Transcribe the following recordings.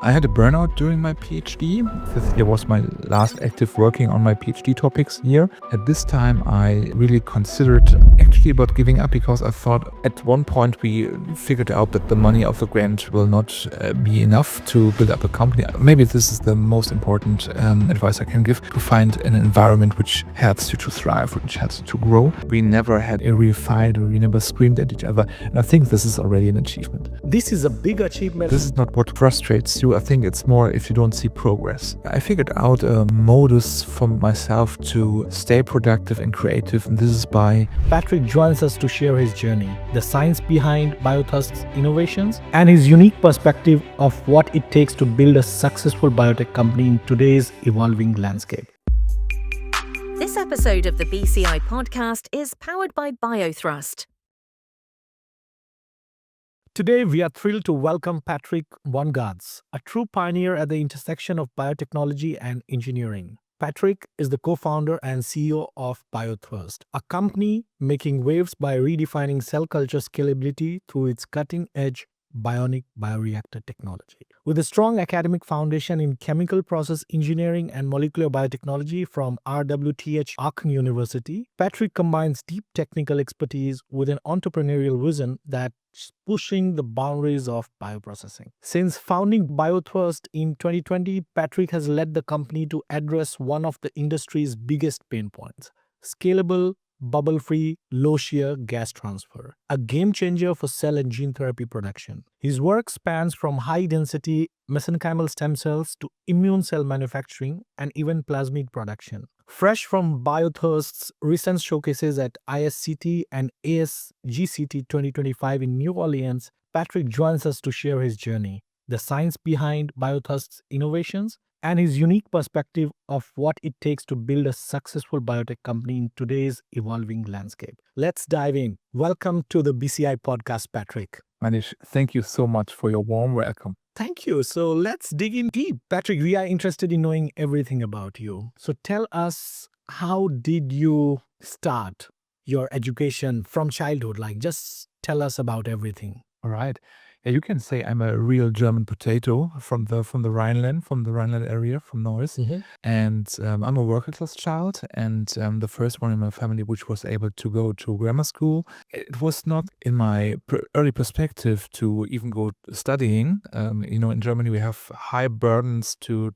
I had a burnout during my PhD. This year was my last active working on my PhD topics year. At this time, I really considered actually about giving up because I thought at one point we figured out that the money of the grant will not be enough to build up a company. Maybe this is the most important advice I can give, to find an environment which helps you to thrive, which helps you to grow. We never had a real fight, or we never screamed at each other. And I think this is already an achievement. This is a big achievement. This is not what frustrates you. I think it's more if you don't see progress. I figured out a modus for myself to stay productive and creative, and this is by... Patrick joins us to share his journey, the science behind BioThrust's innovations, and his unique perspective of what it takes to build a successful biotech company in today's evolving landscape. This episode of the BCI podcast is powered by BioThrust. Today, we are thrilled to welcome Patrick Bongartz, a true pioneer at the intersection of biotechnology and engineering. Patrick is the co-founder and CEO of BioThrust, a company making waves by redefining cell culture scalability through its cutting-edge bionic bioreactor technology. With a strong academic foundation in chemical process engineering and molecular biotechnology from RWTH Aachen University, Patrick combines deep technical expertise with an entrepreneurial vision that's pushing the boundaries of bioprocessing. Since founding BioThrust in 2020, Patrick has led the company to address one of the industry's biggest pain points: scalable, bubble-free, low-shear gas transfer, a game-changer for cell and gene therapy production. His work spans from high-density mesenchymal stem cells to immune cell manufacturing and even plasmid production. Fresh from BioThrust's recent showcases at ISCT and ASGCT 2025 in New Orleans, Patrick joins us to share his journey, the science behind BioThrust's innovations, and his unique perspective of what it takes to build a successful biotech company in today's evolving landscape. Let's dive in. Welcome to the BCI podcast, Patrick. Manish, thank you so much for your warm welcome. Thank you. So let's dig in deep. Patrick, we are interested in knowing everything about you. So tell us, how did you start your education from childhood? Just tell us about everything. All right. Yeah, you can say I'm a real German potato from the Rhineland, area, from Neuss. And I'm a working class child, and the first one in my family which was able to go to grammar school. It was not in my early perspective to even go studying. In Germany we have high burdens to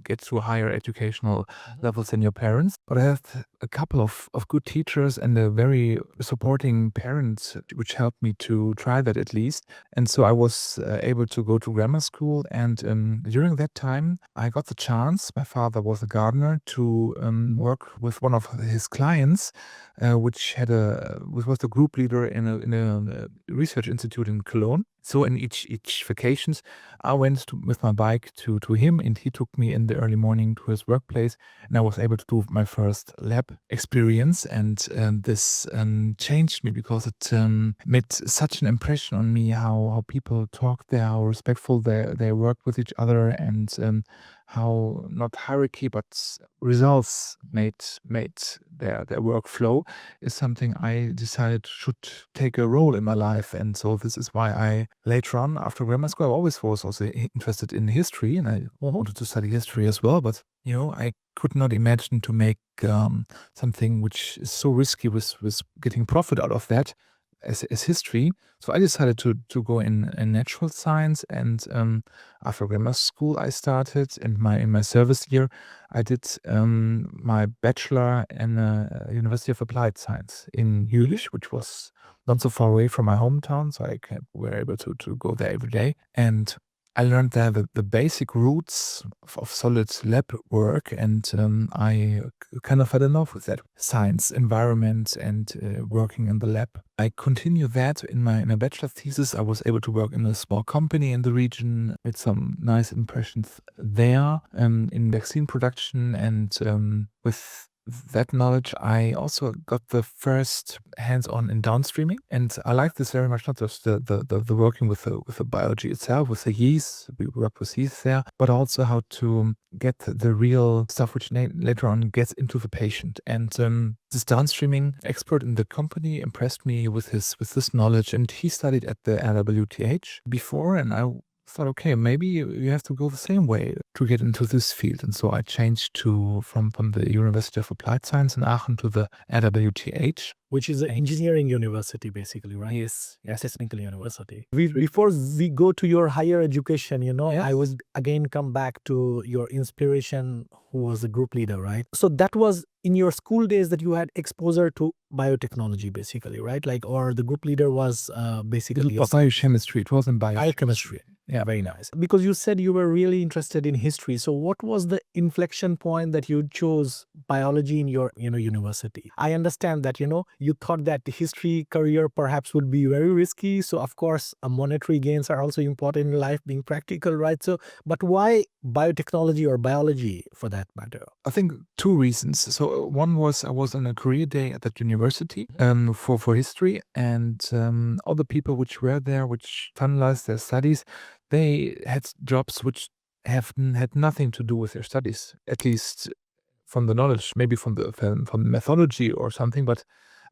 get to higher educational levels than your parents. But I had a couple of good teachers and a very supporting parents which helped me to try that at least. And so I was able to go to grammar school, and during that time I got the chance. My father was a gardener, to work with one of his clients, which was the group leader in a research institute in Cologne. So in each vacations, I went with my bike to him, and he took me in the early morning to his workplace, and I was able to do my first lab experience. And this changed me because it made such an impression on me, how people talk there, how respectful they work with each other, and how not hierarchy but results made their workflow is something I decided should take a role in my life. And so this is why I later on, after grammar school, I always was also interested in history, and I wanted to study history as well. But I could not imagine to make something which is so risky with getting profit out of that as history. So I decided to go in natural science, and after grammar school I started, and in my service year I did my bachelor in the University of Applied Science in Jülich, which was not so far away from my hometown, so I were able to go there every day. And I learned there the basic roots of solid lab work, and I kind of fell in love with that science environment and working in the lab. I continued that in my bachelor's thesis. I was able to work in a small company in the region, made some nice impressions there in vaccine production, and with that knowledge, I also got the first hands-on in downstreaming, and I like this very much. Not just the working with the biology itself, with the yeast. We work with yeast there, but also how to get the real stuff which later on gets into the patient. And this downstreaming expert in the company impressed me with this knowledge, and he studied at the RWTH before, and I thought, okay, maybe you have to go the same way to get into this field. And so I changed from the University of Applied Science in Aachen to the RWTH. Which is an engineering university, basically, right? Yes. Yes, technical university. Before we go to your higher education, Yes. I was again come back to your inspiration, who was a group leader, right? So that was in your school days that you had exposure to biotechnology, basically, right? Like, or the group leader was basically It was biochemistry. It wasn't biochemistry. Yeah. Very nice. Because you said you were really interested in history. So what was the inflection point that you chose biology in your, university? I understand that, you thought that the history career perhaps would be very risky. So of course, monetary gains are also important in life, being practical, right? So, but why biotechnology or biology for that matter? I think two reasons. So one was I was on a career day at that university for history, and all the people which were there, which finalized their studies, they had jobs which had nothing to do with their studies, at least from the knowledge, maybe from the methodology or something. But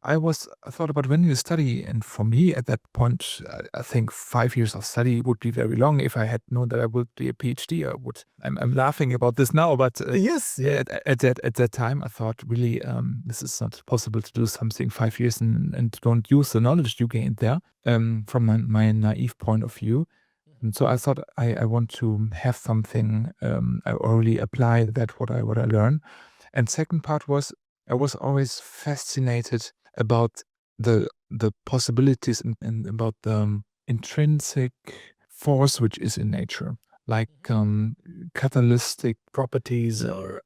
I thought about when you study, and for me at that point, I think 5 years of study would be very long. If I had known that I would be a PhD, I would. I'm laughing about this now, but Yes. Yeah. at that time, I thought really this is not possible to do something 5 years and don't use the knowledge you gained there. From my naive point of view. And so I thought I want to have something, or really apply that what I learn. And second part was I was always fascinated about the possibilities and about the intrinsic force which is in nature, like catalytic properties or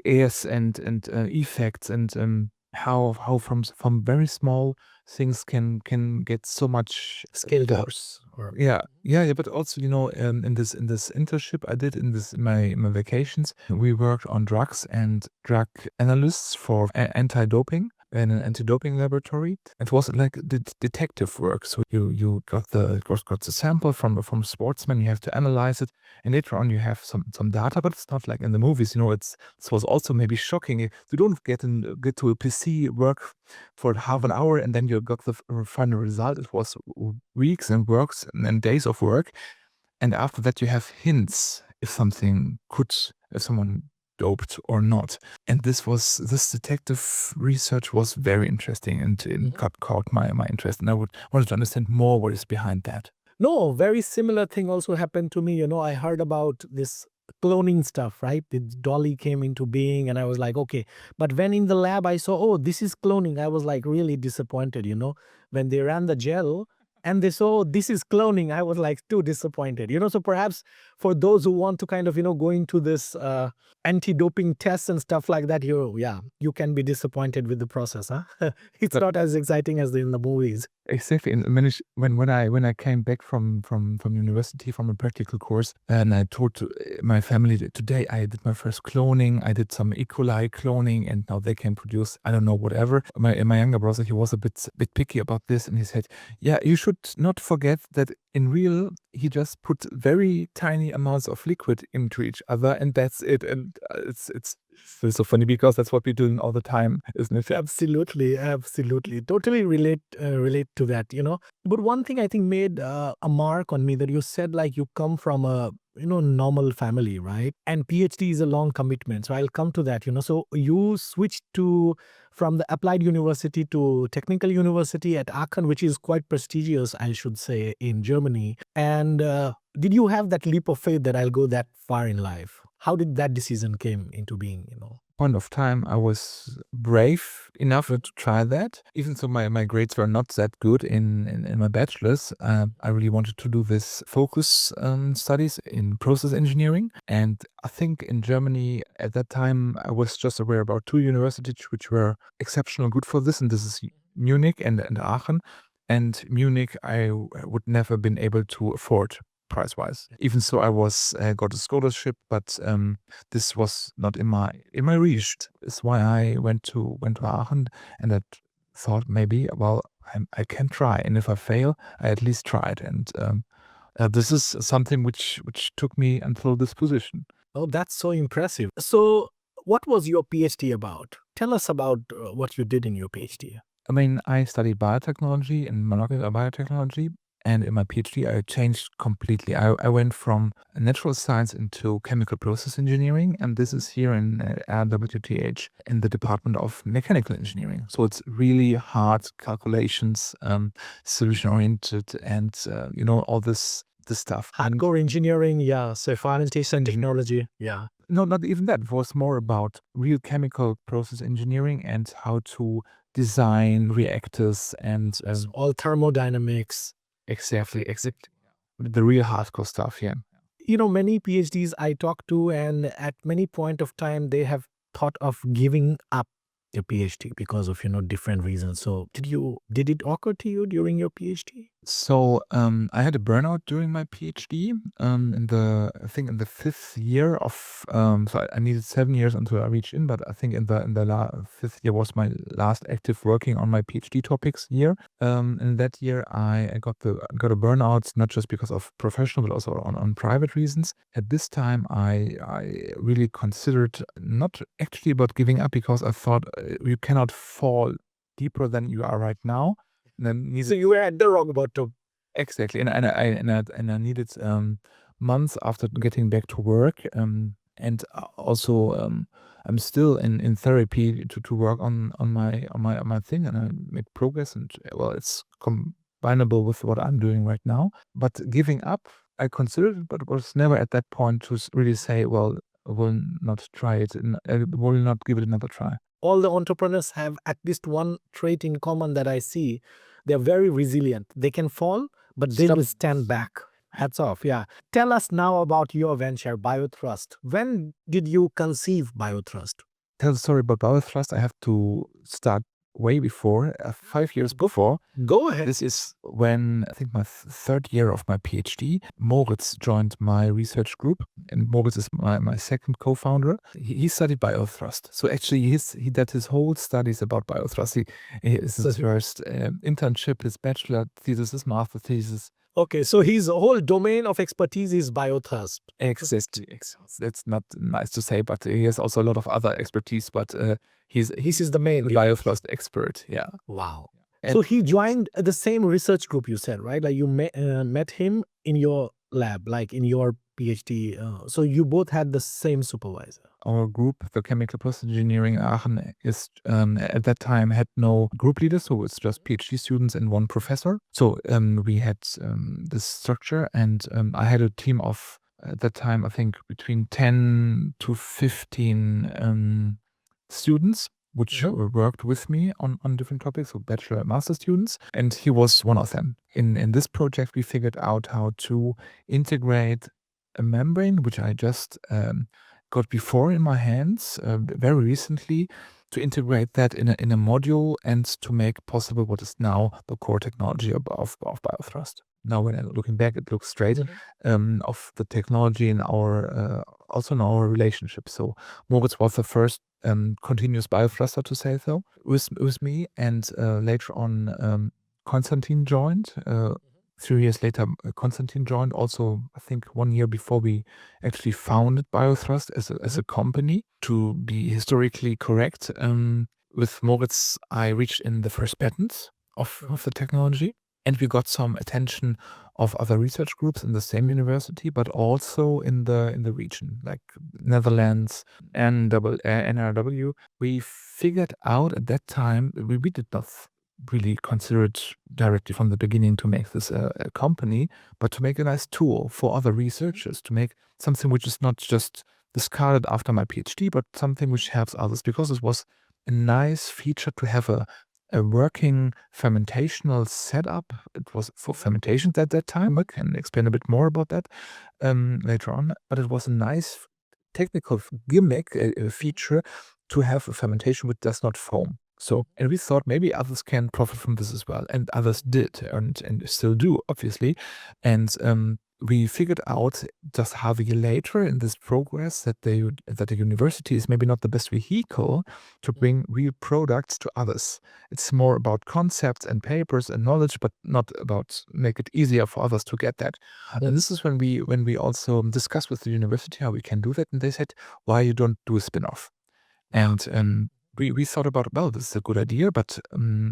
airs and effects, and how from very small things can get so much Scaled up. force. Yeah, but also in this internship I did in my vacations, we worked on drugs and drug analysts for anti-doping in an anti-doping laboratory. It was like detective work. So you got the sample from sportsmen, you have to analyze it, and later on you have some data, but it's not like in the movies. It was also maybe shocking. You don't get to a PC, work for half an hour, and then you got the final result. It was weeks and works and days of work, and after that you have hints if someone doped or not. And this detective research was very interesting, and it caught my interest, and I wanted to understand more what is behind that. No, very similar thing also happened to me. I heard about this cloning stuff, right? The dolly came into being and I was like, okay. But when in the lab I saw, oh, this is cloning, I was like really disappointed, when they ran the gel and they saw, oh, this is cloning, I was like too disappointed, So perhaps for those who want to kind of, go into this anti-doping tests and stuff like that, you can be disappointed with the process, huh? It's not as exciting as in the movies. Exactly. And when I came back from university, from a practical course, and I told to my family that today I did my first cloning, I did some E. coli cloning, and now they can produce, I don't know, whatever. My younger brother, he was a bit picky about this, and he said, yeah, you should not forget that in real, he just put very tiny amounts of liquid into each other, and that's it. And it's so funny because that's what we're doing all the time, isn't it? Absolutely. Totally relate to that, But one thing I think made a mark on me, that you said like you come from a normal family, right? And PhD is a long commitment. So I'll come to that, So you switched from the applied university to technical university at Aachen, which is quite prestigious, I should say, in Germany. And did you have that leap of faith that I'll go that far in life? How did that decision came into being, Point of time, I was brave enough to try that. Even though my grades were not that good in my bachelor's, I really wanted to do this focus studies in process engineering. And I think in Germany at that time, I was just aware about two universities which were exceptional good for this. And this is Munich and Aachen. And Munich, I would never been able to afford price-wise. Even so, I was got a scholarship, but this was not in my reach. That's why I went to Aachen, and I thought maybe, well, I can try, and if I fail, I at least tried. And this is something which took me until this position. Oh, that's so impressive. So, what was your PhD about? Tell us about what you did in your PhD. I mean, I studied biotechnology and molecular biotechnology. And in my PhD, I changed completely. I went from natural science into chemical process engineering, and this is here in RWTH in the Department of Mechanical Engineering. So it's really hard calculations, solution-oriented, and all this stuff. Hardcore engineering, yeah. So finance and technology, yeah. No, not even that. It was more about real chemical process engineering and how to design reactors and All thermodynamics. exactly the real hardcore stuff. Yeah. Many PhDs I talk to, and at many point of time, they have thought of giving up your PhD because of, different reasons. So did it occur to you during your PhD? So I had a burnout during my PhD. I think in the 5th year of so I needed 7 years until I reached in, but I think in the 5th year was my last active working on my PhD topics year. In that year, I got a burnout, not just because of professional, but also on private reasons. At this time, I really considered not actually about giving up, because I thought you cannot fall deeper than you are right now. So you were at the rock bottom. Exactly, and I needed months after getting back to work, and also I'm still in therapy to work on my thing, and I made progress, and well, it's combinable with what I'm doing right now. But giving up, I considered it, but was never at that point to really say, well, I will not try it, and I will not give it another try. All the entrepreneurs have at least one trait in common that I see. They're very resilient. They can fall, but they will stand back. Hats off, yeah. Tell us now about your venture, BioThrust. When did you conceive BioThrust? Tell the story about BioThrust, I have to start way before, 5 years before. Go ahead. This is when I think my 3rd year of my PhD, Moritz joined my research group, and Moritz is my second co-founder. He studied BioThrust. So actually he did his whole studies about BioThrust. His first internship, his bachelor thesis, his master thesis. Okay, so his whole domain of expertise is BioThrust. Exactly. It's not nice to say, but he has also a lot of other expertise, but he's the main BioThrust expert. Yeah. Wow. And so he joined the same research group, you said, right? Like you met him in your lab, like in your PhD. So you both had the same supervisor. Our group, the Chemical Process Engineering Aachen, is at that time had no group leader, so it's just PhD students and one professor. So we had this structure, and I had a team of, at that time, I think between 10 to 15 students, which worked with me on different topics, so bachelor and master students, and he was one of them. In this project, we figured out how to integrate a membrane, which I just got before in my hands very recently, to integrate that in a module and to make possible what is now the core technology of BioThrust. Now, when I'm looking back, it looks straight of the technology in our also in our relationship. So Moritz was the first continuous biothruster, to say so, with me, and later on Konstantin joined. 3 years later, Konstantin joined, also I think 1 year before we actually founded BioThrust as a company. To be historically correct, with Moritz, I reached in the first patents of the technology, and we got some attention of other research groups in the same university, but also in the region, like Netherlands and NRW. We figured out at that time, we did not really consider it directly from the beginning to make this a company, but to make a nice tool for other researchers, to make something which is not just discarded after my PhD, but something which helps others, because it was a nice feature to have a working fermentational setup. It was for fermentations at that time. I can explain a bit more about that later on, but it was a nice technical gimmick, a feature, to have a fermentation which does not foam. So, and we thought maybe others can profit from this as well, and others did, and still do, obviously. And we figured out just half a year later in this progress that the university is maybe not the best vehicle to bring real products to others. It's more about concepts and papers and knowledge, but not about make it easier for others to get that. And this is when we also discussed with the university how we can do that, and they said, why you don't do a spin-off? And we thought about, well, this is a good idea, but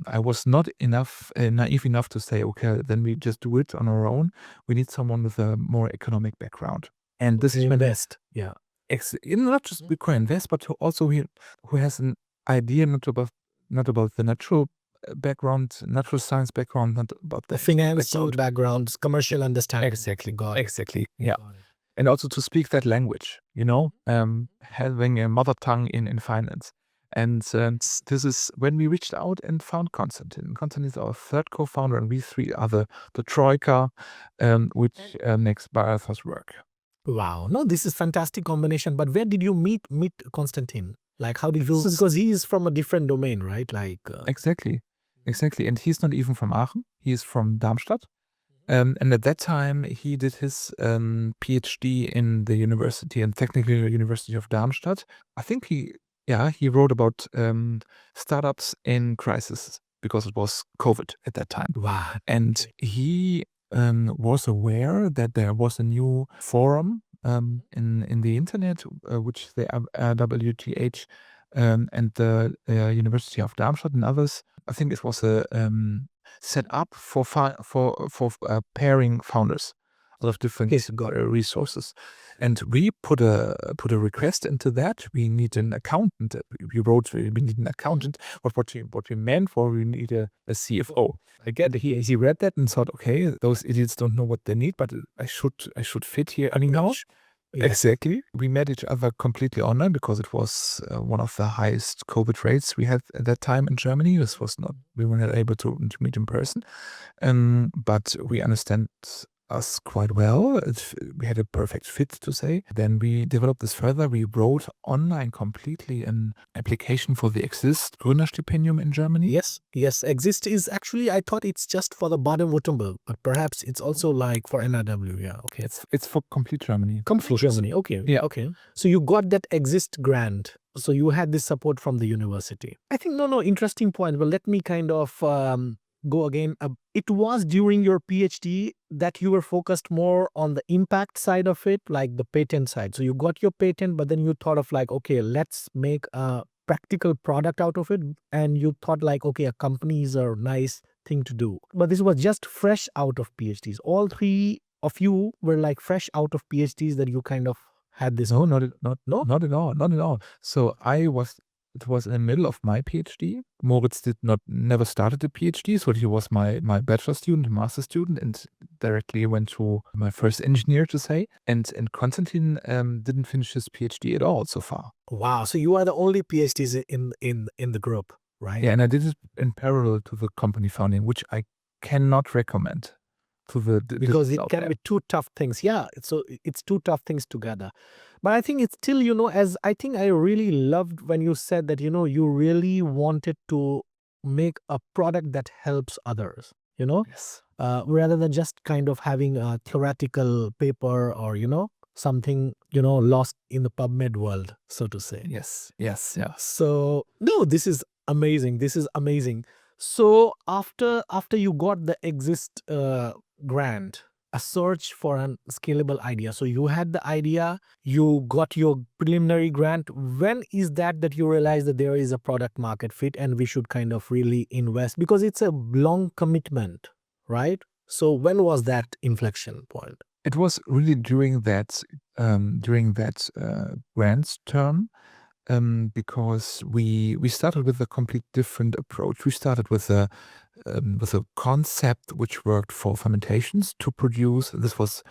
I was not naive enough to say, okay, then we just do it on our own. We need someone with a more economic background. And this is when Invest. Yeah. not just we can invest, but who has an idea not about the natural background, natural science background, not about The financial backgrounds, commercial understanding. Exactly. Got it. Exactly. Yeah. Got it. And also to speak that language, having a mother tongue in finance. And this is when we reached out and found Konstantin. Konstantin is our third co-founder, and we three are the troika, which makes BioThrust work. Wow. No, this is fantastic combination. But where did you meet Konstantin? Like, how did you? Because he is from a different domain, right? Like. Exactly. And he's not even from Aachen. He is from Darmstadt. And at that time, he did his PhD in the Technical University of Darmstadt. I think he wrote about startups in crisis because it was COVID at that time. Wow. And he was aware that there was a new forum in the internet, which the RWTH and the University of Darmstadt and others. I think it was a set up for pairing founders, a lot of different resources, and we put a request into that. We need an accountant. We wrote we need an accountant. What we meant for we need a CFO. Again, he read that and thought, okay, those idiots don't know what they need, but I should fit here anyhow. Yes. Exactly. We met each other completely online because it was one of the highest COVID rates we had at that time in Germany. We were not able to meet in person. But we understand us quite well. We had a perfect fit, to say. Then we developed this further. We wrote online completely an application for the Exist Gründerstipendium in Germany. Yes. Exist is actually, I thought it's just for the Baden-Württemberg, but perhaps it's also like for NRW. Yeah, okay. It's for complete Germany. Complete Germany, okay. Yeah. Okay. So you got that Exist grant. So you had this support from the university. I think, no, interesting point. Well, let me kind of go again. It was during your PhD that you were focused more on the impact side of it, like the patent side. So you got your patent, but then you thought of like, okay, let's make a practical product out of it. And you thought like, okay, a company is a nice thing to do. But this was just fresh out of PhDs. All three of you were like fresh out of PhDs that you kind of had this. No, not at all. So it was in the middle of my PhD. Moritz never started a PhD, so he was my bachelor student, master student, and directly went to my first engineer, to say. And Konstantin didn't finish his PhD at all so far. Wow, so you are the only PhDs in the group, right? Yeah, and I did it in parallel to the company founding, which I cannot recommend. Because it can be two tough things. Yeah, so it's two tough things together. But I think it's still, as I think I really loved when you said that, you really wanted to make a product that helps others, Yes. Rather than just kind of having a theoretical paper or, something, lost in the PubMed world, so to say. Yes. So, no, this is amazing. So after you got the Exist grant, a search for a scalable idea. So you had the idea, you got your preliminary grant. When is that you realize that there is a product market fit and we should kind of really invest? Because it's a long commitment, right? So when was that inflection point? It was really during that grant term. Because we started with a complete different approach. We started with a concept which worked for fermentations to produce. This was,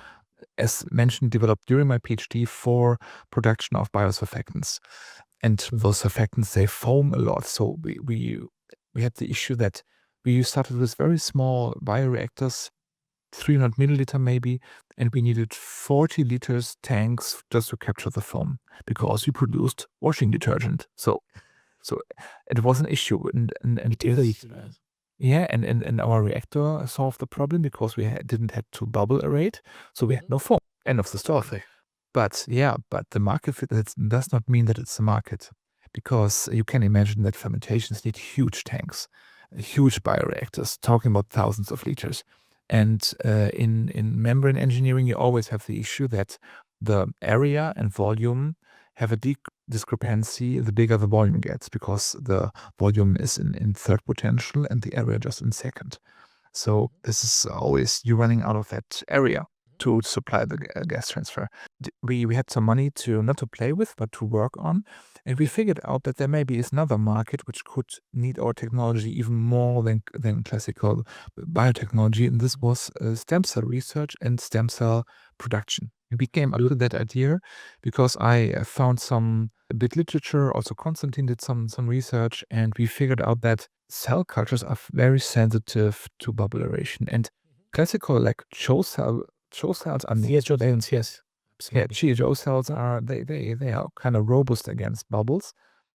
as mentioned, developed during my PhD for production of biosurfactants. And those surfactants, they foam a lot. So we had the issue that we started with very small bioreactors, 300 milliliter maybe, and we needed 40 liters tanks just to capture the foam because we produced washing detergent. So it was an issue, and our reactor solved the problem because we didn't have to bubble aerate, so we had no foam. End of the story. But the market fit does not mean that it's a market, because you can imagine that fermentations need huge tanks, huge bioreactors, talking about thousands of liters. And in membrane engineering, you always have the issue that the area and volume have a discrepancy, the bigger the volume gets, because the volume is in third potential and the area just in second. So this is always you running out of that area to supply the gas transfer. We had some money to not to play with, but to work on. And we figured out that there maybe is another market which could need our technology even more than classical biotechnology. And this was stem cell research and stem cell production. We became out of that idea because I found some a bit literature. Also, Konstantin did some research, and we figured out that cell cultures are very sensitive to bubble aeration. And classical like CHO cells are CHO cells, yes. yeah, Absolutely. CHO cells are they are kind of robust against bubbles.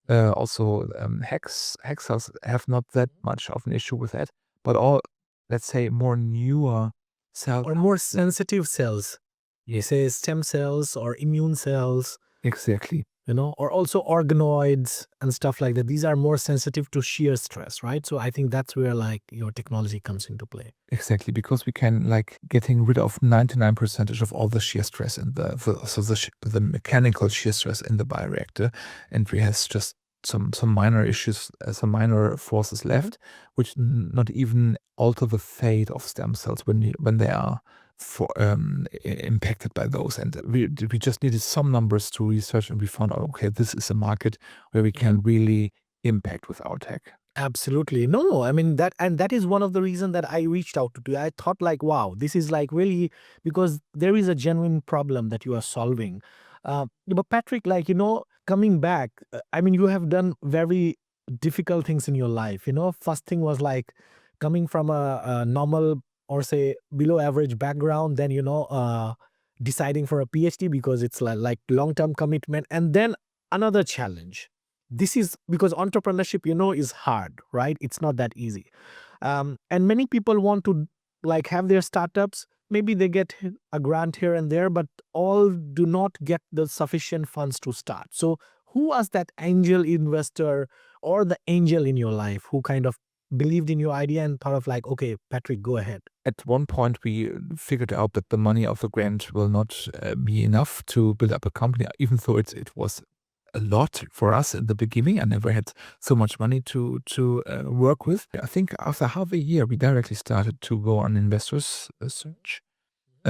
Also, hex cells have not that much of an issue with that. But all, let's say, more newer cells. Or more sensitive cells. You say stem cells or immune cells, Exactly. or also organoids and stuff like that. These are more sensitive to shear stress, right? So I think that's where like your technology comes into play. Exactly, because we can like getting rid of 99% of all the shear stress in the mechanical shear stress in the bioreactor, and we has just some minor issues, some minor forces left, which not even alter the fate of stem cells when they are impacted by those. And we just needed some numbers to research, and we found out, okay, this is a market where we can really impact with our tech. Absolutely. No, I mean that is one of the reasons that I reached out to you. I thought like, wow, this is like really because there is a genuine problem that you are solving. But Patrick, like, coming back, I mean, you have done very difficult things in your life. First thing was like coming from a normal or say below average background, then, deciding for a PhD because it's like long-term commitment. And then another challenge. This is because entrepreneurship, is hard, right? It's not that easy. And many people want to like have their startups. Maybe they get a grant here and there, but all do not get the sufficient funds to start. So who was that angel investor or the angel in your life who kind of believed in your idea and thought of like, okay, Patrick, go ahead? At one point, we figured out that the money of the grant will not be enough to build up a company, even though it was a lot for us in the beginning. I never had so much money to work with. I think after half a year, we directly started to go on investors search.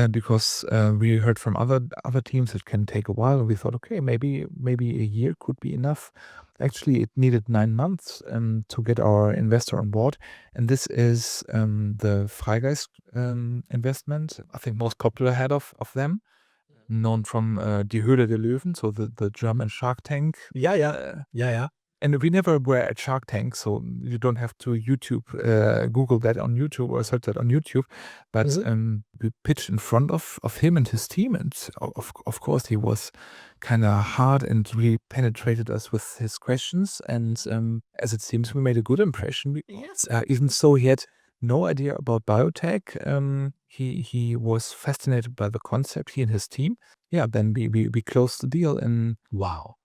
Because we heard from other teams it can take a while, and we thought, okay, maybe a year could be enough. Actually, it needed 9 months to get our investor on board, and this is the Freigeist investment. I think most popular head of them, known from Die Höhle der Löwen, so the German Shark Tank. Yeah. And we never were at Shark Tank, so you don't have to Google that on YouTube or search that on YouTube. But we pitched in front of him and his team, and of course he was kind of hard and really penetrated us with his questions. And as it seems, we made a good impression. Yes. Even so, he had no idea about biotech. He was fascinated by the concept. He and his team. Yeah, then we closed the deal in Wow.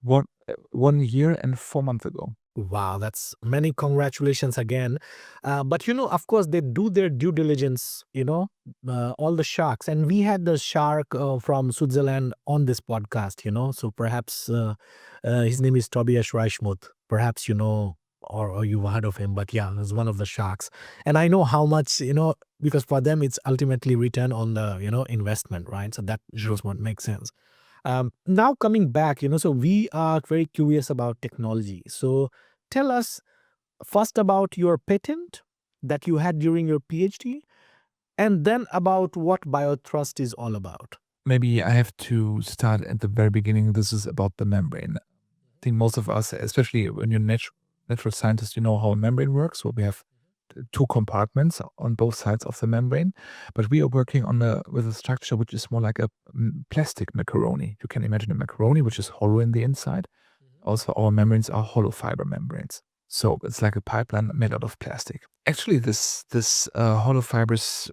1 year and 4 months ago. Wow, that's many congratulations again. But of course, they do their due diligence, all the sharks. And we had the shark from Switzerland on this podcast, So perhaps his name is Tobias Reichmuth. Perhaps or you've heard of him. But yeah, he's one of the sharks. And I know how much, because for them, it's ultimately return on the, investment, right? So that shows what makes sense. Now coming back, so we are very curious about technology. So tell us first about your patent that you had during your PhD, and then about what BioThrust is all about. Maybe I have to start at the very beginning. This is about the membrane. I think most of us, especially when you're natural scientist, you know how a membrane works. So we have 2 compartments on both sides of the membrane, but we are working with a structure which is more like a plastic macaroni. You can imagine a macaroni which is hollow in the inside. Also, our membranes are hollow fiber membranes. So it's like a pipeline made out of plastic. Actually, this hollow fibers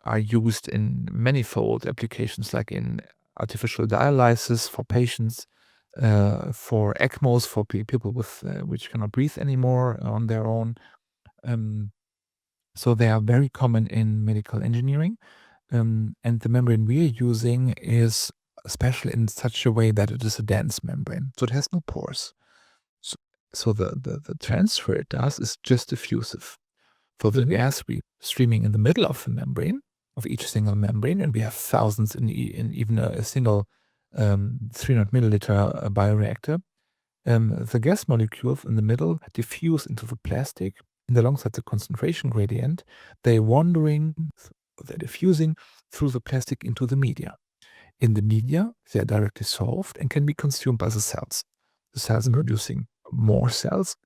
are used in manifold applications, like in artificial dialysis for patients, for ECMOs for people with which cannot breathe anymore on their own. So they are very common in medical engineering. And the membrane we are using is especially in such a way that it is a dense membrane. So it has no pores. So the transfer it does is just diffusive. For the gas, we streaming in the middle of the membrane, of each single membrane, and we have thousands in even a single 300 milliliter bioreactor. The gas molecules in the middle diffuse into the plastic, and alongside the concentration gradient, they're diffusing through the plastic into the media. In the media, they are directly solved and can be consumed by the cells. The cells are producing more cells,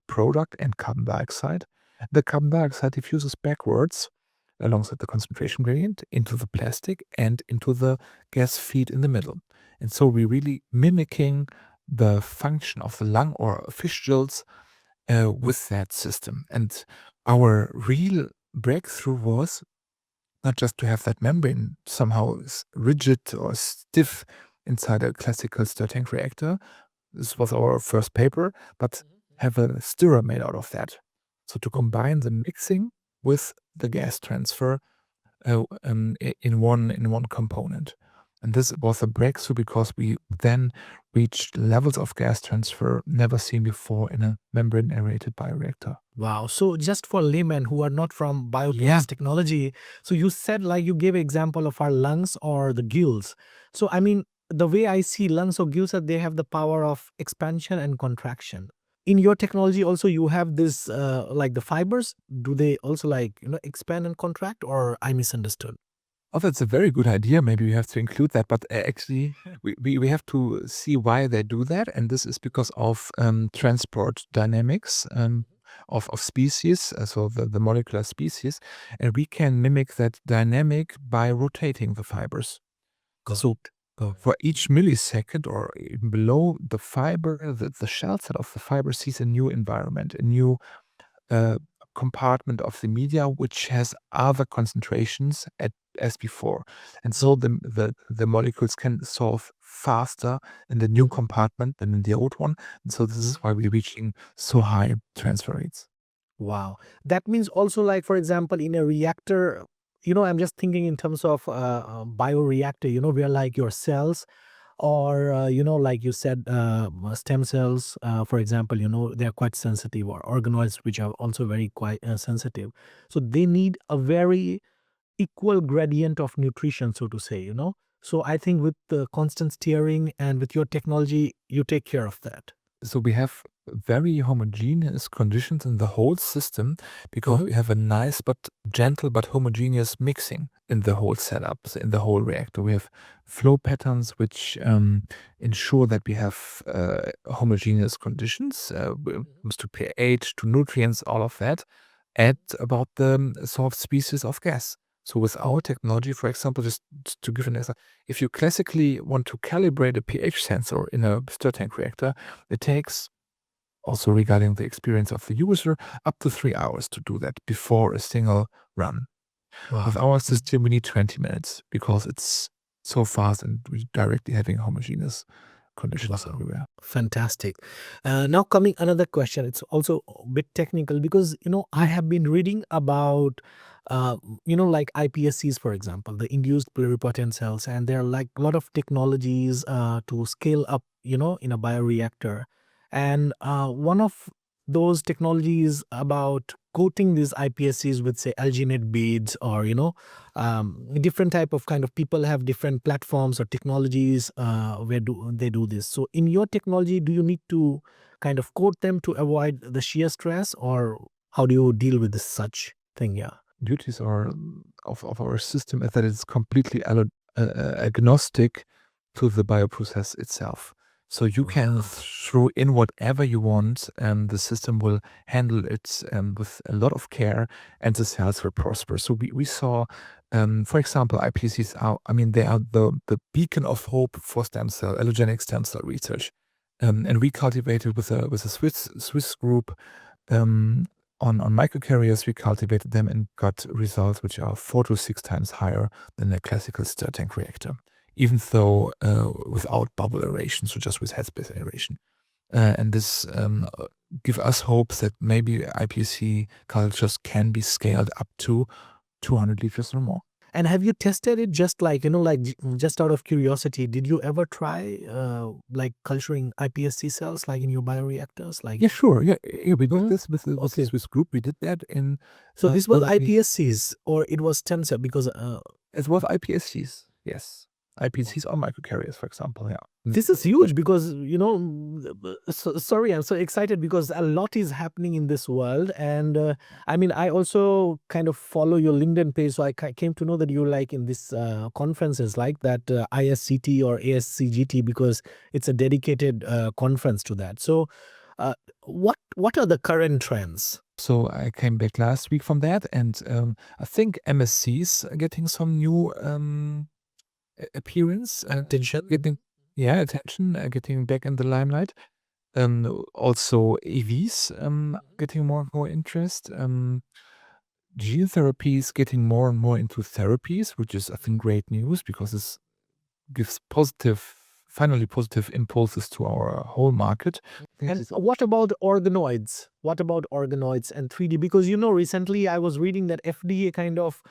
product and carbon dioxide. The carbon dioxide diffuses backwards alongside the concentration gradient into the plastic and into the gas feed in the middle. And so we're really mimicking the function of the lung or fish gills with that system. And our real breakthrough was not just to have that membrane somehow rigid or stiff inside a classical stir tank reactor. This was our first paper, but have a stirrer made out of that. So to combine the mixing with the gas transfer in one component. And this was a breakthrough because we then reached levels of gas transfer never seen before in a membrane aerated bioreactor. Wow. So just for laymen who are not from BioThrust technology, so you said like you gave example of our lungs or the gills. So I mean, the way I see lungs or gills, they have the power of expansion and contraction. In your technology also you have this like the fibers, do they also like expand and contract, or I misunderstood? Oh, that's a very good idea. Maybe we have to include that, but actually we have to see why they do that. And this is because of transport dynamics of species, so the molecular species. And we can mimic that dynamic by rotating the fibers. So for each millisecond or even below, the fiber, the shell cell of the fiber sees a new environment, a new compartment of the media which has other concentrations as before. And so the molecules can solve faster in the new compartment than in the old one. And so this is why we're reaching so high transfer rates. Wow. That means also like, for example, in a reactor, I'm just thinking in terms of bioreactor, where like your cells or, like you said, stem cells, for example, they're quite sensitive, or organoids, which are also very quite sensitive. So they need a very equal gradient of nutrition, so to say. So I think with the constant steering and with your technology, you take care of that. So we have very homogeneous conditions in the whole system because we have a nice but gentle but homogeneous mixing in the whole setup, so in the whole reactor. We have flow patterns which ensure that we have homogeneous conditions when it comes to pH, to nutrients, all of that, at about the solved species of gas. So with our technology, for example, just to give an example, if you classically want to calibrate a pH sensor in a stir tank reactor, it takes, also regarding the experience of the user, up to 3 hours to do that before a single run. Wow. With our system, we need 20 minutes because it's so fast and we're directly having homogeneous conditions everywhere. Fantastic. Now coming another question. It's also a bit technical because, I have been reading about, like iPSCs, for example, the induced pluripotent cells, and there are like a lot of technologies to scale up, in a bioreactor. And one of those technologies about coating these iPSCs with, say, alginate beads, or, different type of kind of people have different platforms or technologies where they do this. So in your technology, do you need to kind of coat them to avoid the shear stress, or how do you deal with this such thing? Yeah. Duties are of our system is that it's completely agnostic to the bioprocess itself. So you can throw in whatever you want, and the system will handle it with a lot of care, and the cells will prosper. So we saw, for example, iPSCs are, they are the beacon of hope for allogenic stem cell research. And we cultivated with a Swiss group on microcarriers. We cultivated them and got results which are 4 to 6 times higher than a classical stir tank reactor, even though without bubble aeration, so just with headspace aeration. And this give us hopes that maybe iPSC cultures can be scaled up to 200 liters or more. And have you tested it just just out of curiosity? Did you ever try culturing iPSC cells like in your bioreactors? Yeah, sure. Yeah, we did Mhm. this with Okay. the Swiss group. We did that in. So this was early- iPSCs or it was stem cell because It was iPSCs. Yes, iPSCs are microcarriers, for example. Yeah. this is huge because sorry, I'm so excited because a lot is happening in this world, and I mean I also kind of follow your LinkedIn page, so I came to know that you like in this conferences like that ISCT or ASCGT because it's a dedicated conference to that. So what are the current trends? So I came back last week from that, and I think MSCs are getting some new appearance, Attention. getting attention, getting back in the limelight. Also EVs getting more and more interest. Gene therapy is getting more and more into therapies, which is I think great news because this gives finally positive impulses to our whole market. And what about organoids? What about organoids and 3D? Because recently I was reading that FDA kind of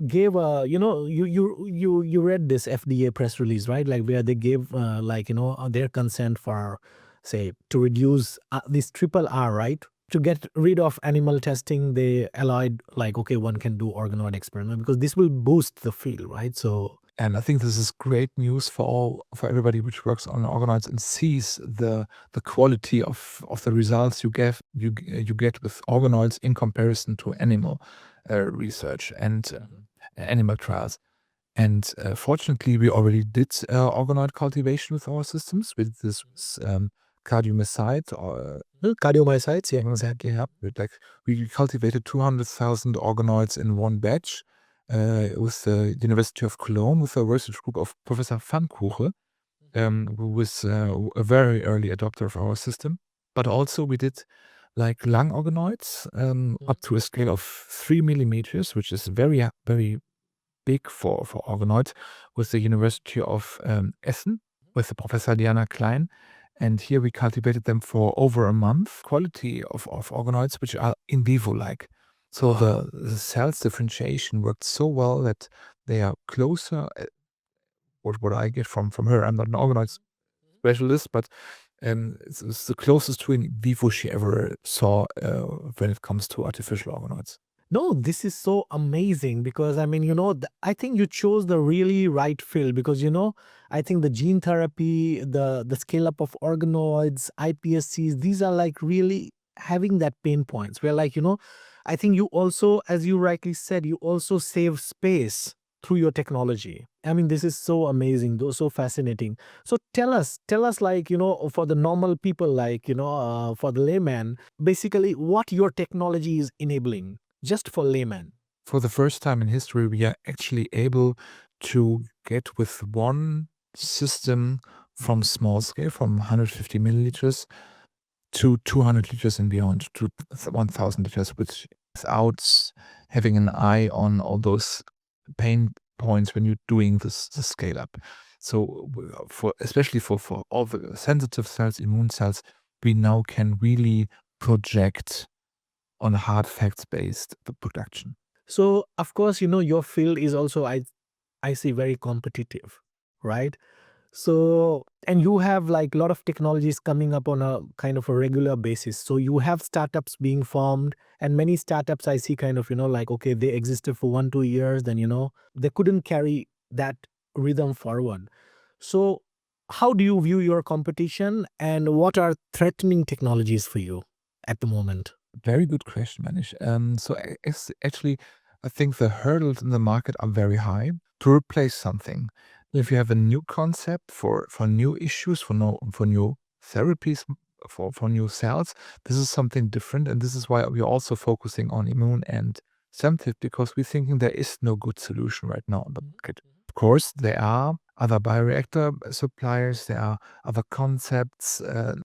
gave a you read this FDA press release, right? Like where they gave their consent for say to reduce this triple R, right? To get rid of animal testing, they allowed like okay, one can do organoid experiment because this will boost the field, right? So And I think this is great news for everybody which works on organoids and sees the quality of the results you get with organoids in comparison to animal research and animal trials. And fortunately, we already did organoid cultivation with our systems with this cardiomyocyte or cardiomyocytes, yeah. exactly. Yeah, we cultivated 200,000 organoids in one batch with the University of Cologne with a research group of Professor Pfannkuchen, who was a very early adopter of our system. But also we did like lung organoids up to a scale of 3 millimeters, which is very, very big for organoids, with the University of Essen, with the Professor Diana Klein. And here we cultivated them for over a month. Quality of organoids, which are in vivo-like. So the cells differentiation worked so well that they are closer. What I get from her, I'm not an organoid specialist, but it's the closest to in vivo she ever saw when it comes to artificial organoids. No, this is so amazing because I mean, I think you chose the really right field because I think the gene therapy, the scale up of organoids, iPSCs, these are like really having that pain points where like, I think you also, as you rightly said, you also save space through your technology. I mean, this is so amazing, though, so fascinating. So tell us like, for the normal people, like, for the layman, basically what your technology is enabling. Just for layman. For the first time in history, we are actually able to get with one system from small scale, from 150 milliliters to 200 liters and beyond, to 1,000 liters, which without having an eye on all those pain points when you're doing the scale up. So especially for all the sensitive cells, immune cells, we now can really project on hard facts based production. So of course, your field is also I see very competitive, right? So and you have like a lot of technologies coming up on a kind of a regular basis. So you have startups being formed and many startups I see kind of, like okay, they existed for 1-2 years, then they couldn't carry that rhythm forward. So how do you view your competition and what are threatening technologies for you at the moment? Very good question, Manish. So actually, I think the hurdles in the market are very high to replace something. If you have a new concept for new issues, for new therapies, for new cells, this is something different, and this is why we're also focusing on immune and sensitive because we're thinking there is no good solution right now on the market. Of course, there are other bioreactor suppliers, there are other concepts.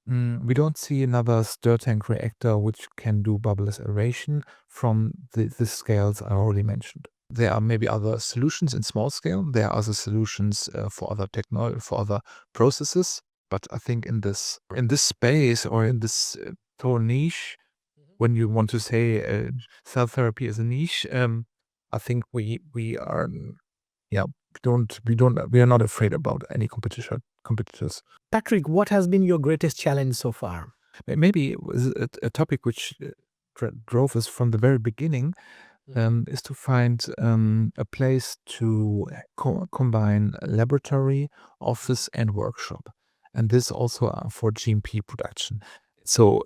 We don't see another stir tank reactor which can do bubbleless aeration from the scales I already mentioned. There are maybe other solutions in small scale. There are other solutions for other technology, for other processes. But I think in this space or in this whole niche, when you want to say cell therapy is a niche, I think we are, we are not afraid about any competitors. Patrick, what has been your greatest challenge so far? Maybe it was a topic which drove us from the very beginning, is to find a place to combine laboratory, office, and workshop, and this also for GMP production. So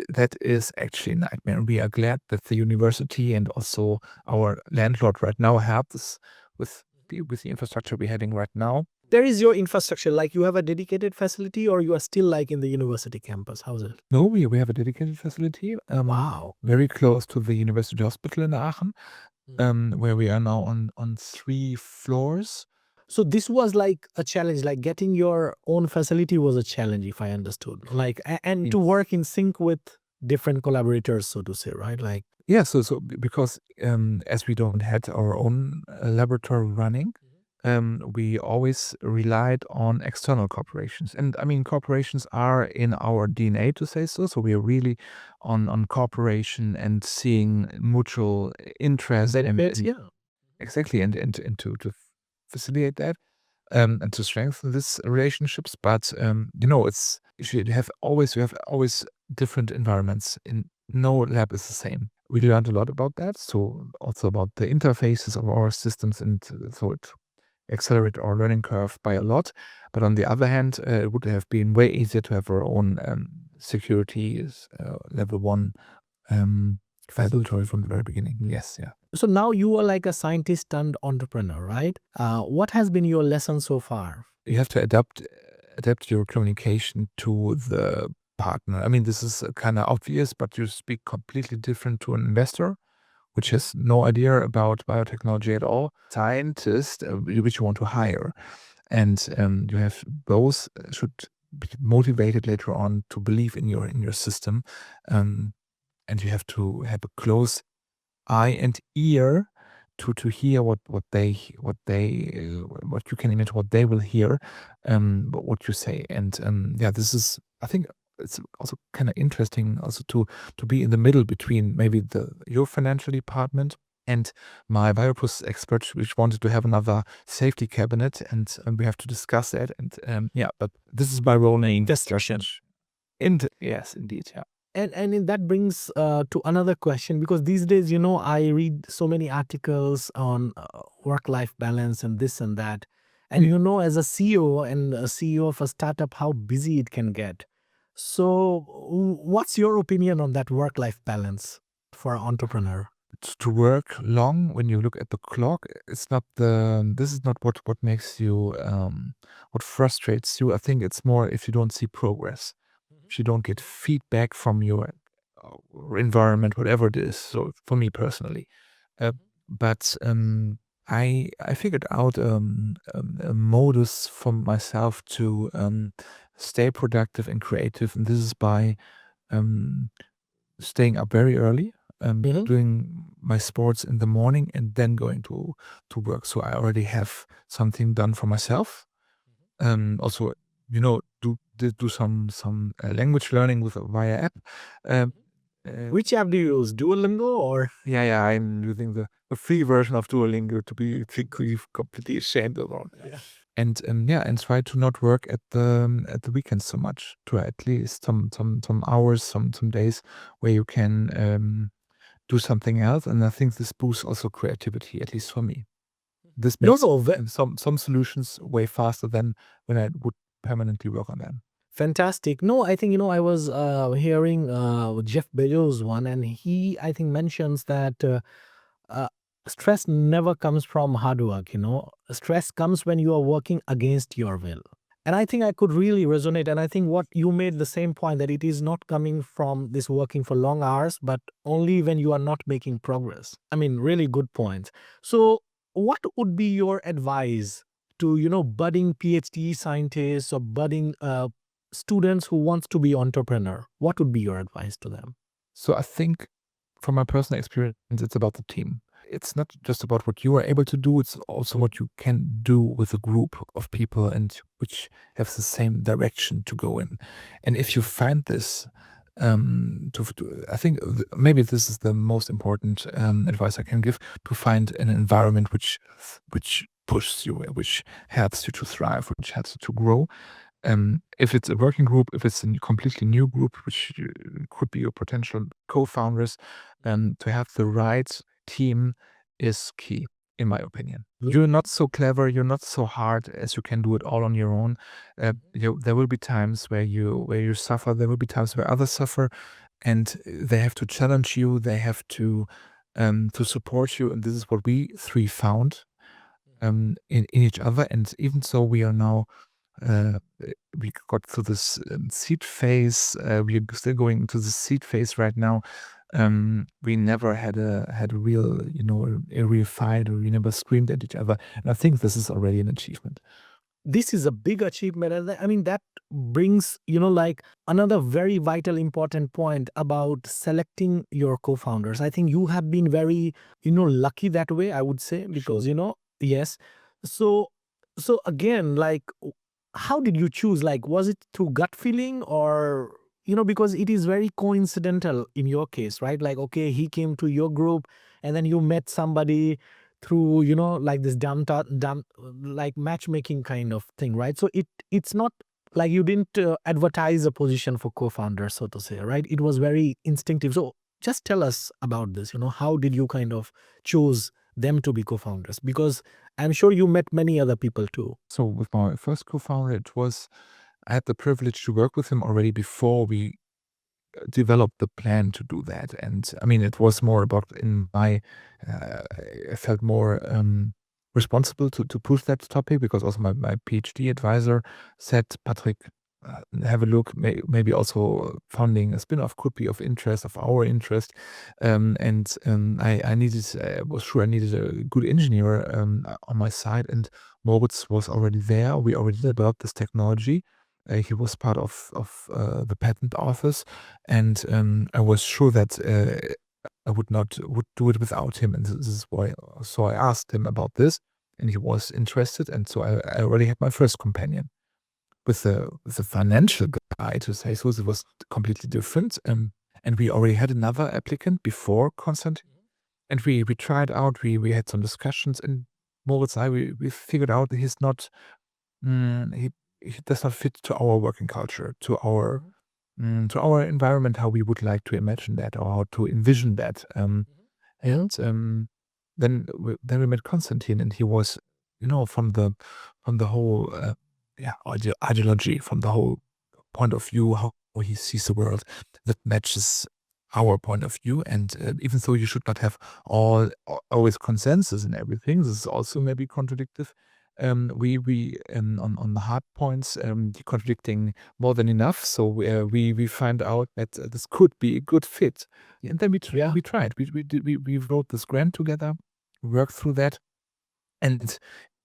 that is actually a nightmare. We are glad that the university and also our landlord right now help us with the infrastructure we're having right now. There is your infrastructure, like you have a dedicated facility or you are still like in the university campus? How's it? No, we have a dedicated facility. Wow. Very close to the University Hospital in Aachen, where we are now on 3 floors. So this was like a challenge, like getting your own facility was a challenge, if I understood. Like, and to work in sync with different collaborators, so to say, right? Like, Yeah, so because as we don't had our own laboratory running, we always relied on external corporations. And I mean, corporations are in our DNA, to say so. So we are really on cooperation and seeing mutual interest. yeah. Exactly, and to facilitate that and to strengthen these relationships. But you have always different environments. In no lab is the same. We learned a lot about that. So also about the interfaces of our systems, and so it accelerate our learning curve by a lot. But on the other hand, it would have been way easier to have our own security level 1 laboratory from the very beginning. Yes, yeah. So now you are like a scientist and entrepreneur, right? What has been your lesson so far? You have to adapt your communication to the partner. I mean, this is kind of obvious, but you speak completely different to an investor, which has no idea about biotechnology at all, scientist which you want to hire. And you have both should be motivated later on to believe in your system. And you have to have a close eye and ear to hear what you can imagine what they will hear, what you say. And this is, I think it's also kind of interesting also to be in the middle between maybe your financial department and my bioprocess expert, which wanted to have another safety cabinet, and we have to discuss that. And but this is my role in Discussion. Yes, indeed, yeah. And that brings to another question, because these days, I read so many articles on work-life balance and this and that. And as a CEO and a CEO of a startup, how busy it can get. So what's your opinion on that work-life balance for an entrepreneur? To work long when you look at the clock, this is not what makes you, what frustrates you. I think it's more if you don't see progress. If you don't get feedback from your environment, whatever it is. So for me personally, but I figured out a modus for myself to stay productive and creative, and this is by staying up very early, doing my sports in the morning, and then going to work. So I already have something done for myself. Also, do some language learning via app. Which app do you use? Duolingo or? Yeah, I'm using the free version of Duolingo to be completely ashamed about. Yeah. And try to not work at the weekends so much. To at least some hours, some days where you can do something else. And I think this boosts also creativity, at least for me. This makes some solutions way faster than when I would permanently work on them. Fantastic. No, I think, I was hearing Jeff Bezos one, and he, I think, mentions that stress never comes from hard work, Stress comes when you are working against your will. And I think I could really resonate. And I think what you made the same point, that it is not coming from this working for long hours, but only when you are not making progress. I mean, really good point. So what would be your advice to, budding PhD scientists or budding students who wants to be entrepreneur? What would be your advice to them? So I think from my personal experience, it's about the team. It's not just about what you are able to do, it's also what you can do with a group of people and which have the same direction to go in. And if you find this, I think maybe this is the most important advice I can give, to find an environment which pushes you, which helps you to thrive, which helps you to grow. If it's a working group, if it's a completely new group, which could be your potential co-founders, to have the right team is key, in my opinion. You're not so clever, you're not so hard as you can do it all on your own. There will be times where you suffer, there will be times where others suffer, and they have to challenge you, they have to support you, and this is what we three found in each other. And even so, we are now we got to this seed phase. We are still going into the seed phase right now. We never had a real, a real fight, or we never screamed at each other. And I think this is already an achievement. This is a big achievement. And I mean, that brings, like another very vital, important point about selecting your co-founders. I think you have been very, lucky that way, I would say, because, yes. So again, like, how did you choose? Like, was it through gut feeling, or, because it is very coincidental in your case, right? Like, okay, he came to your group and then you met somebody through, like this like matchmaking kind of thing, right? So it's not like you didn't advertise a position for co-founder, so to say, right? It was very instinctive. So just tell us about this. How did you kind of choose them to be co-founders? Because I'm sure you met many other people too. So with my first co-founder, I had the privilege to work with him already before we developed the plan to do that. And I mean, it was more about I felt more responsible to push that topic, because also my PhD advisor said, Patrick, have a look, maybe also founding a spin-off could be of our interest. I was sure I needed a good engineer on my side, and Moritz was already there. We already developed this technology. He was part of the patent office, and I was sure that I would do it without him. And this is why. So I asked him about this, and he was interested. And so I already had my first companion. With the financial guy, to say so, it was completely different. And we already had another applicant before Konstantin, and we tried out. We had some discussions, and Moritz and I, we figured out that he's not. He does not fit to our working culture, to our environment, how we would like to imagine that, or how to envision that. And then we met Konstantin, and he was, from the whole ideology, from the whole point of view, how he sees the world, that matches our point of view. And even though you should not have always consensus in everything, this is also maybe contradictive. We on the hard points, contradicting more than enough. So we find out that this could be a good fit, and then we tried. We wrote this grant together, worked through that, and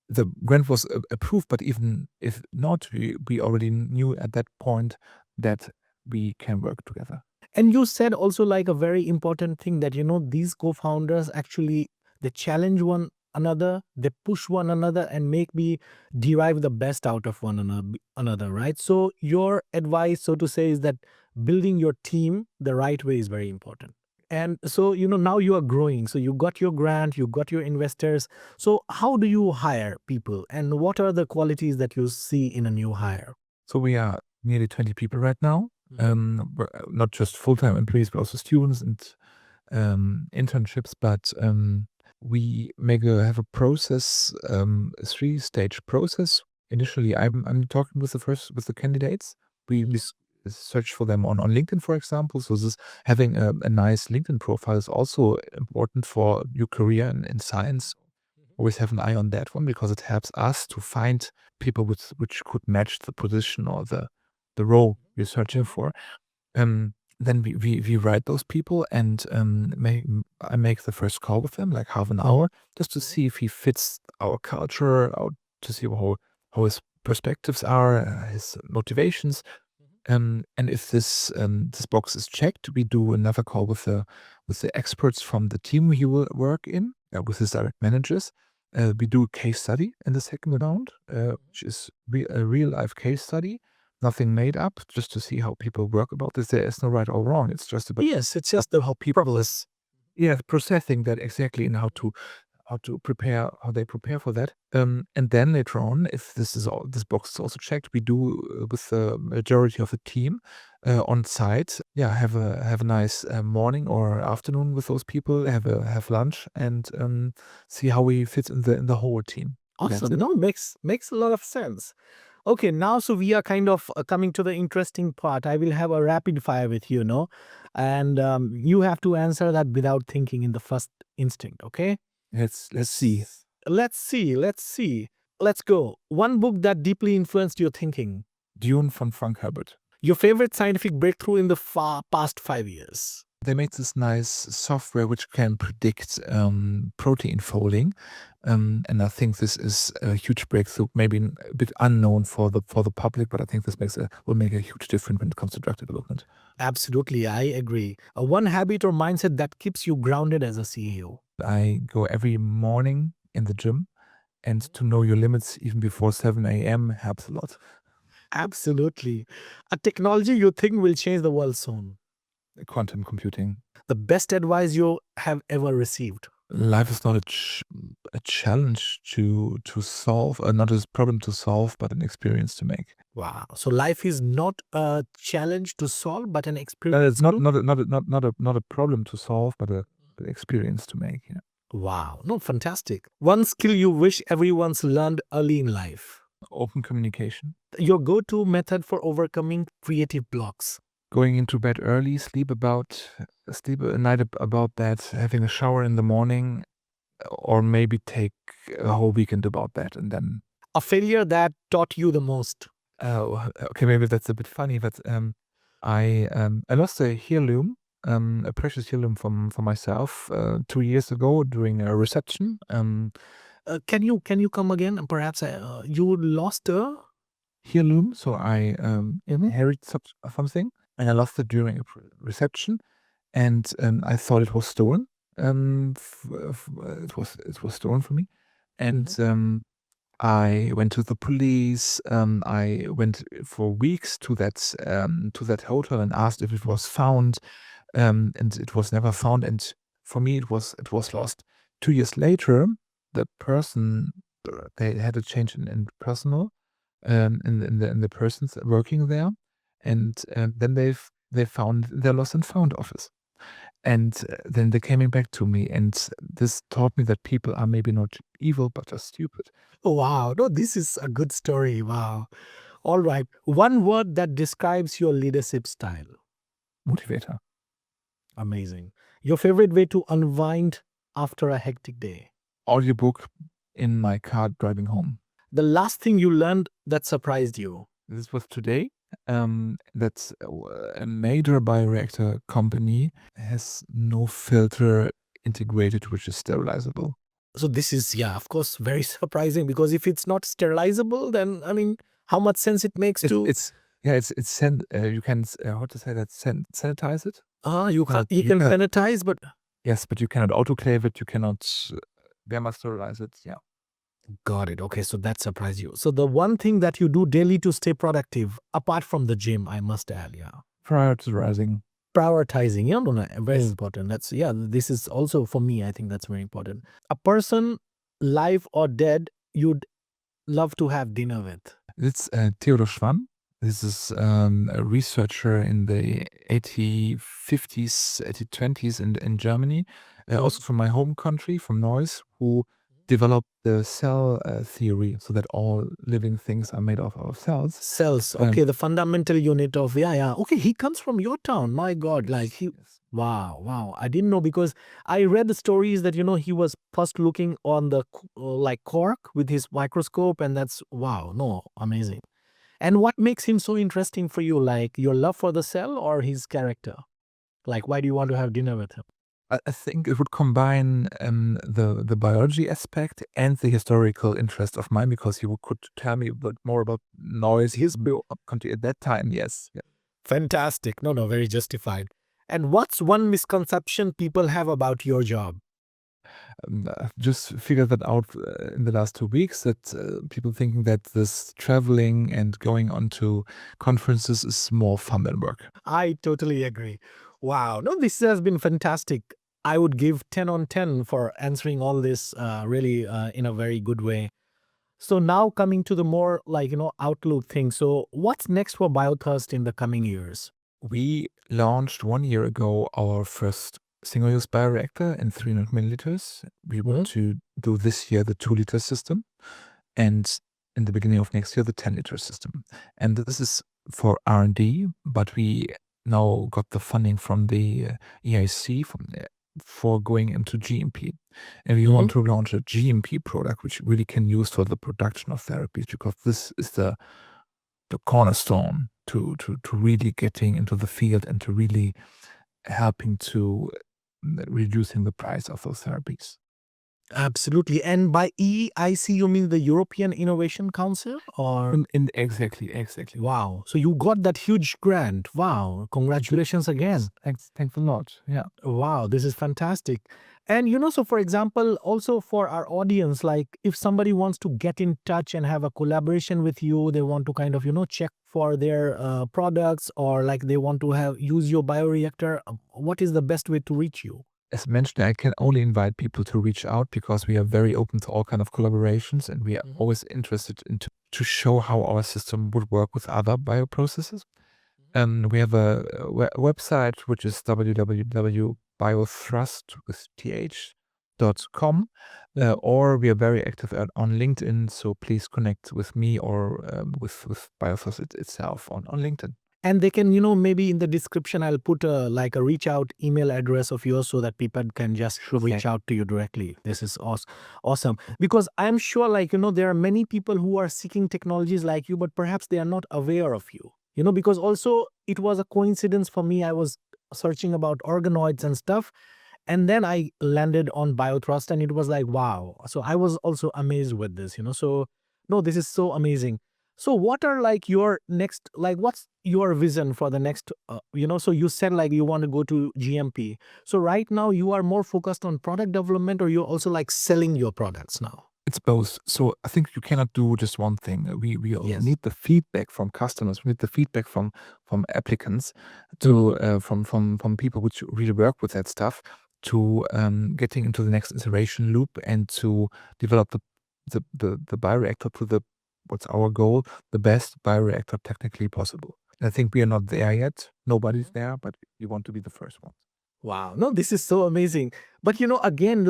the grant was approved. But even if not, we already knew at that point that we can work together. And you said also, like, a very important thing, that these co-founders actually, they challenge one another, they push one another, and make me derive the best out of one another, right? So your advice, so to say, is that building your team the right way is very important. And so, now you are growing. So you got your grant, you got your investors. So how do you hire people, and what are the qualities that you see in a new hire? So we are nearly 20 people right now. We're not just full-time employees, but also students and internships. But we have a process, a 3-stage process. Initially, I'm talking with the candidates. We search for them on LinkedIn, for example. So this having a nice LinkedIn profile is also important for your career in science. Always have an eye on that one, because it helps us to find people which could match the position or the role you're searching for. Then we write those people, and I make the first call with them, like half an hour, just to see if he fits our culture, to see how his perspectives are, his motivations. And if this box is checked, we do another call with the experts from the team he will work in, with his direct managers. We do a case study in the second round, which is a real life case study. nothing made up, just to see how people work about this. There is no right or wrong. It's just about Yes, it's just how people is. processing that exactly and how to prepare, how they prepare for that. And then later on, if this box is also checked, we do with the majority of the team on site. Yeah, have a nice morning or afternoon with those people. Have lunch and see how we fit in the whole team. That's Awesome. it. No, makes a lot of sense. Okay, now so we are kind of coming to the interesting part. I will have a rapid fire with you, no? And you have to answer that without thinking in the first instinct, okay? Let's see. Let's see. Let's go. One book that deeply influenced your thinking. Dune von Frank Herbert. Your favorite scientific breakthrough in the past 5 years. They made this nice software which can predict protein folding, and I think this is a huge breakthrough. Maybe a bit unknown for the public, but I think this will make a huge difference when it comes to drug development. Absolutely, I agree. One habit or mindset that keeps you grounded as a CEO. I go every morning in the gym, and to know your limits even before 7 a.m. helps a lot. Absolutely. A technology you think will change the world soon. Quantum computing. The best advice you have ever received. Life is not a challenge to solve, not a problem to solve, but an experience to make. Wow. So life is not a challenge to solve, but an No, experience. it's not a problem to solve, but an experience to make. Yeah. Wow. No, fantastic. One skill you wish everyone's learned early in life. Open communication. Your go-to method for overcoming creative blocks. Going into bed early, sleep a night about that, having a shower in the morning, or maybe take a whole weekend about that, and then. A failure that taught you the most. Oh, okay, maybe that's a bit funny, but I lost a heirloom, a precious heirloom for myself 2 years ago during a reception. Can you come again? Perhaps you lost a Heirloom, so I inherited something, and I lost it during a reception, and I thought it was stolen. It was stolen from me, and I went to the police. I went for weeks to that hotel and asked if it was found, and it was never found. And for me, it was lost. 2 years later, the person they had a change in personnel, in the persons working there, and then they found their lost and found office. And then they came back to me, and this taught me that people are maybe not evil, but just stupid. Oh, wow. No, this is a good story. Wow. All right. One word that describes your leadership style. Motivator. Amazing. Your favorite way to unwind after a hectic day. Audiobook in my car driving home. The last thing you learned that surprised you. This was today. That's a major bioreactor company has no filter integrated, which is sterilizable. So this is, yeah, of course, very surprising, because if it's not sterilizable, then, I mean, how much sense it makes to... You can, how to say that, sanitize it? You can sanitize, but... Yes, but you cannot autoclave it, you cannot sterilize it, yeah. Got it. Okay, so that surprised you. So the one thing that you do daily to stay productive, apart from the gym, I must add, yeah. Prioritizing. Yeah, no, very important. This is also, for me, I think that's very important. A person, live or dead, you'd love to have dinner with. It's Theodor Schwann. This is a researcher in the 1850s, 1820s in Germany, also from my home country, from Neuss, who developed the cell theory, so that all living things are made of cells. Cells, okay, the fundamental unit of, Okay, he comes from your town, my God, like wow. I didn't know, because I read the stories that, he was first looking on the cork with his microscope, and that's, wow, no, amazing. And what makes him so interesting for you, like your love for the cell or his character? Like, why do you want to have dinner with him? I think it would combine the biology aspect and the historical interest of mine, because he could tell me a bit more about Neuss, his country at that time. Yes. Yeah. Fantastic. No, very justified. And what's one misconception people have about your job? just figured that out in the last 2 weeks, that people thinking that this traveling and going on to conferences is more fun than work. I totally agree. Wow. No, this has been fantastic. I would give 10 on 10 for answering all this really in a very good way. So now coming to the more outlook thing. So what's next for BioThrust in the coming years? We launched 1 year ago our first single-use bioreactor in 300 milliliters. We want to do this year the 2-liter system, and in the beginning of next year the 10-liter system. And this is for R&D, but we now got the funding from the EIC for going into GMP. And we want to launch a GMP product which really can use for the production of therapies, because this is the cornerstone to really getting into the field and to really helping to reducing the price of those therapies. Absolutely. And by EIC, you mean the European Innovation Council? Or Exactly. wow. So you got that huge grant. Wow. Congratulations again. Thanks a lot. Yeah. Wow, this is fantastic. And so for example, also for our audience, like if somebody wants to get in touch and have a collaboration with you, they want to kind of, check for their products, or like they want to use your bioreactor, what is the best way to reach you? As mentioned, I can only invite people to reach out, because we are very open to all kind of collaborations, and we are always interested in to show how our system would work with other bioprocesses. And we have a website which is www.biothrust.com, or we are very active on LinkedIn. So please connect with me or with BioThrust itself on LinkedIn. And they can, maybe in the description, I'll put a reach out email address of yours so that people can just reach out to you directly. This is awesome. Because I'm sure there are many people who are seeking technologies like you, but perhaps they are not aware of you. Because also it was a coincidence for me. I was searching about organoids and stuff, and then I landed on BioThrust, and it was like, wow. So I was also amazed with this, So no, this is so amazing. So what are your next, what's your vision for the next, so you said you want to go to GMP. So right now you are more focused on product development, or you're also selling your products now? It's both. So I think you cannot do just one thing. We need the feedback from customers. We need the feedback from applicants, to from people which really work with that stuff, to getting into the next iteration loop and to develop the bioreactor to what's our goal, the best bioreactor technically possible. And I think we are not there yet. Nobody's there, but we want to be the first one. Wow. No, this is so amazing. But again,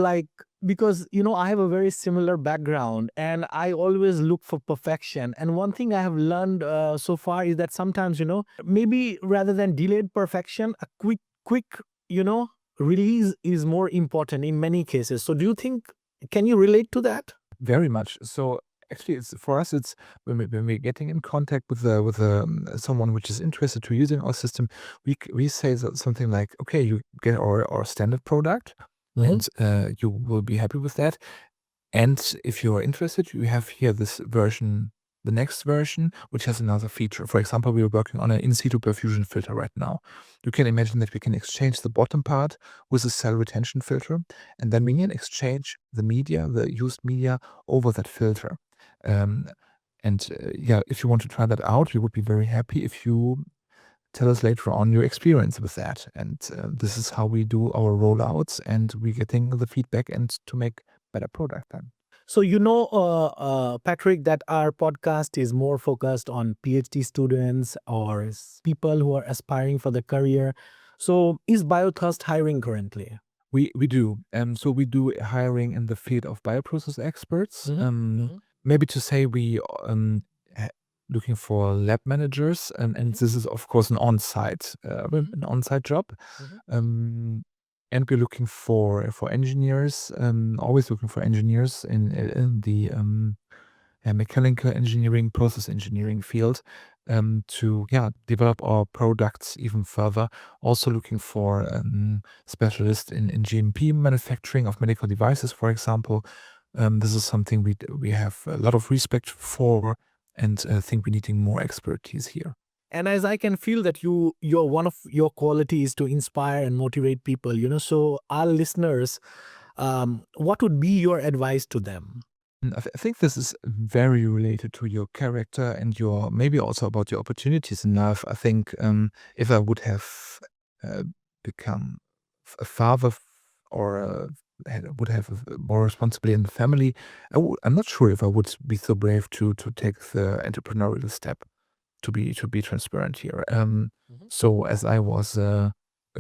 because I have a very similar background, and I always look for perfection. And one thing I have learned so far is that sometimes, maybe rather than delayed perfection, a quick release is more important in many cases. So do you think, can you relate to that? Very much. So actually, it's for us. It's when we're getting in contact with someone which is interested to using our system. We say something like, okay, you get our standard product, and you will be happy with that. And if you are interested, you have here this version, the next version, which has another feature. For example, we are working on an in situ perfusion filter right now. You can imagine that we can exchange the bottom part with a cell retention filter, and then we can exchange the media, the used media, over that filter. If you want to try that out, we would be very happy if you tell us later on your experience with that. And this is how we do our rollouts, and we're getting the feedback and to make better product then. So, Patrick, that our podcast is more focused on PhD students or people who are aspiring for the career. So is BioThrust hiring currently? We do. So we do hiring in the field of bioprocess experts. Maybe to say we looking for lab managers, and this is of course an on-site job. And we're looking for engineers, always looking for engineers in the mechanical engineering, process engineering field, to develop our products even further. Also looking for specialists in GMP manufacturing of medical devices, for example. This is something we have a lot of respect for, and I think we're needing more expertise here. And as I can feel that your one of your qualities to inspire and motivate people, so our listeners, What would be your advice to them? I think this is very related to your character and your maybe also about your opportunities in life. I think if I would have uh, become a father or would have more responsibility in the family, I'm not sure if I would be so brave to take the entrepreneurial step. To be transparent here. So as I was a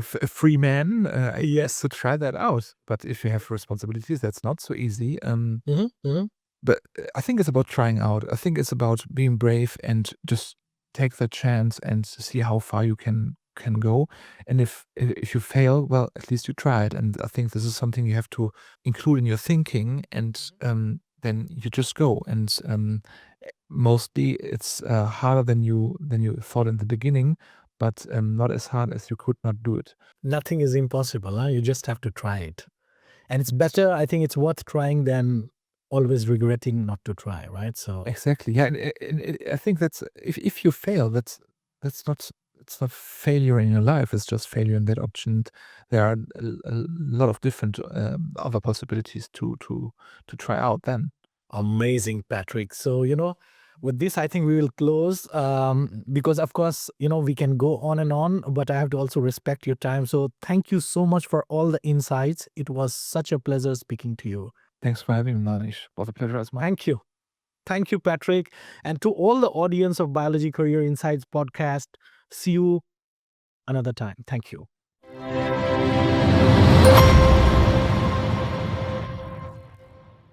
free man, yes, to try that out. But if you have responsibilities, that's not so easy. But I think it's about trying out. I think it's about being brave and just take the chance and see how far you can go. And if you fail, well, at least you tried. And I think this is something you have to include in your thinking. And then you just go. And mostly it's harder than you thought in the beginning, but not as hard as you could not do it. Nothing is impossible. Huh? You just have to try it. And it's better, I think it's worth trying than always regretting not to try, right? So Exactly. Yeah, and I think that's if you fail, that's not it's not failure in your life. It's just failure in that option. There are a lot of different other possibilities to try out. Then amazing, Patrick. So, with this, I think we will close because, of course, we can go on and on, but I have to also respect your time. So, thank you so much for all the insights. It was such a pleasure speaking to you. thanks for having me, Manish. It was a pleasure as mine. Thank you. Thank you, Patrick. And to all the audience of Biology Career Insights podcast, see you another time. Thank you.